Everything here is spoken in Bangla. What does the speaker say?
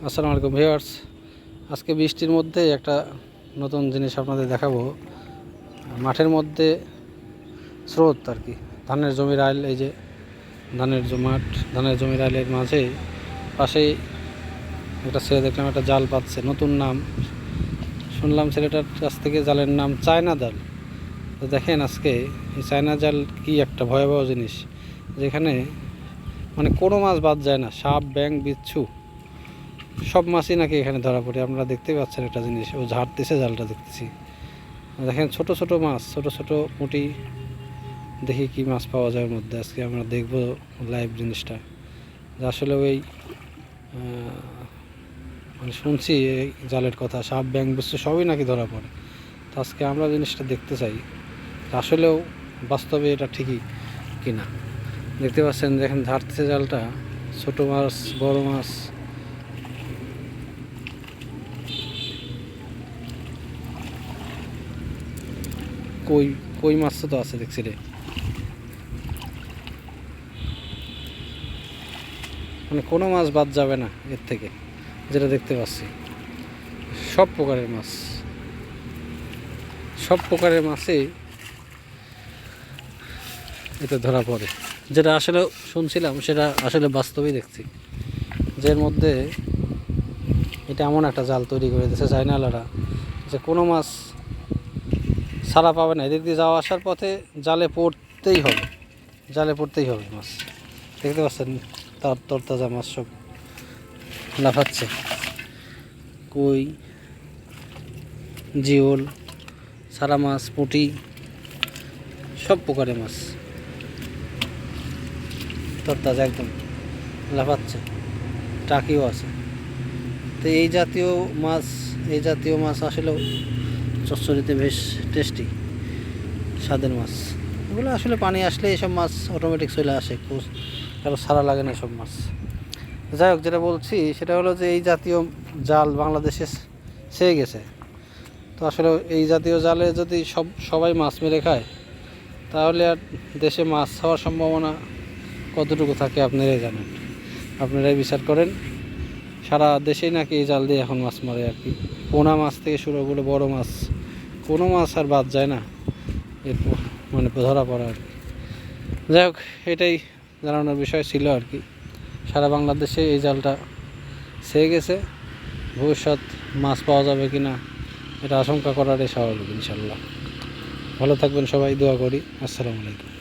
আসসালামু আলাইকুম ভিউয়ার্স। আজকে বৃষ্টির মধ্যে একটা নতুন জিনিস আপনাদের দেখাবো। মাঠের মধ্যে স্রোত আর কি, ধানের জমির আইল, এই যে মাঠ, ধানের জমির আইলের মাঝে পাশেই একটা ছেলে দেখলাম একটা জাল পাচ্ছে, নতুন নাম শুনলাম ছেলেটার কাছ থেকে। জালের নাম চায়না জাল। তো দেখেন আজকে এই চায়না জাল কি একটা ভয়াবহ জিনিস, যেখানে মানে কোনো মাছ বাদ যায় না, সাপ, ব্যাঙ, বিচ্ছু সব মাছই নাকি এখানে ধরা পড়ে। আপনারা দেখতে পাচ্ছেন একটা জিনিস, ও ঝাড়তেছে জালটা, দেখতেছি। দেখেন ছোট ছোট মাছ, ছোট ছোট পুঁটি। দেখি কি মাছ পাওয়া যায় ওর মধ্যে। আজকে আমরা দেখব লাইভ জিনিসটা, যে আসলে ওই মানে শুনছি এই জালের কথা, সাপ, ব্যাঙ, বিচ্ছু সবই নাকি ধরা পড়ে। তো আজকে আমরা জিনিসটা দেখতে চাই আসলেও বাস্তবে এটা ঠিকই কিনা। দেখতে পাচ্ছেন, দেখেন ঝাড়তেছে জালটা, ছোট মাছ, বড় মাছ। কই কই মাছ তো আছে দেখছি রে, মানে কোনো মাছ বাদ যাবে না এর থেকে, যেটা দেখতে পাচ্ছি। সব প্রকারের মাছ, সব প্রকারের মাছই এতে ধরা পড়ে। যেটা আসলে শুনছিলাম সেটা আসলে বাস্তবেই দেখছি, যে এর মধ্যে এটা এমন একটা জাল তৈরি করে দিয়েছে চাইনালারা, যে কোনো মাছ ছাড়া পাবে না। এদিক দিয়ে যাওয়া আসার পথে জালে পড়তেই হবে, জালে পড়তেই হবে মাছ। দেখতে পাচ্ছেন তার তরতাজা মাছ সব লাফাচ্ছে। কই, জিওল, সারা মাছ, পুঁটি, সব প্রকারের মাছ তরতাজা একদম লাফাচ্ছে। টাকিও আছে। তো এই জাতীয় মাছ আসলেও চচ্চড়িতে বেশ টেস্টি, স্বাদের মাছ। এগুলো আসলে পানি আসলে এইসব মাছ অটোমেটিক চলে আসে, কারো সারা লাগে না সব মাছ। যাই হোক, যেটা বলছি সেটা হলো যে এই জাতীয় জাল বাংলাদেশে ছেয়ে গেছে। তো আসলে এই জাতীয় জালে যদি সবাই মাছ মেরে খায়, তাহলে আর দেশে মাছ হওয়ার সম্ভাবনা কতটুকু থাকে আপনারাই জানেন, আপনারাই বিচার করেন। সারা দেশেই নাকি এই জাল দিয়ে এখন মাছ মারে আর কি। পোনা মাছ থেকে শুরু করে বড় মাছ, কোনো মাছ আর বাদ যায় না এরপর, মানে ধরা পড়া আর কি। যাই হোক, এটাই জানানোর বিষয় ছিল আর কি। সারা বাংলাদেশে এই জালটা ছেয়ে গেছে। ভবিষ্যৎ মাছ পাওয়া যাবে কি না এটা আশঙ্কা করাটাই স্বাভাবিক। ইনশাল্লাহ ভালো থাকবেন সবাই, দোয়া করি। আসসালামু আলাইকুম।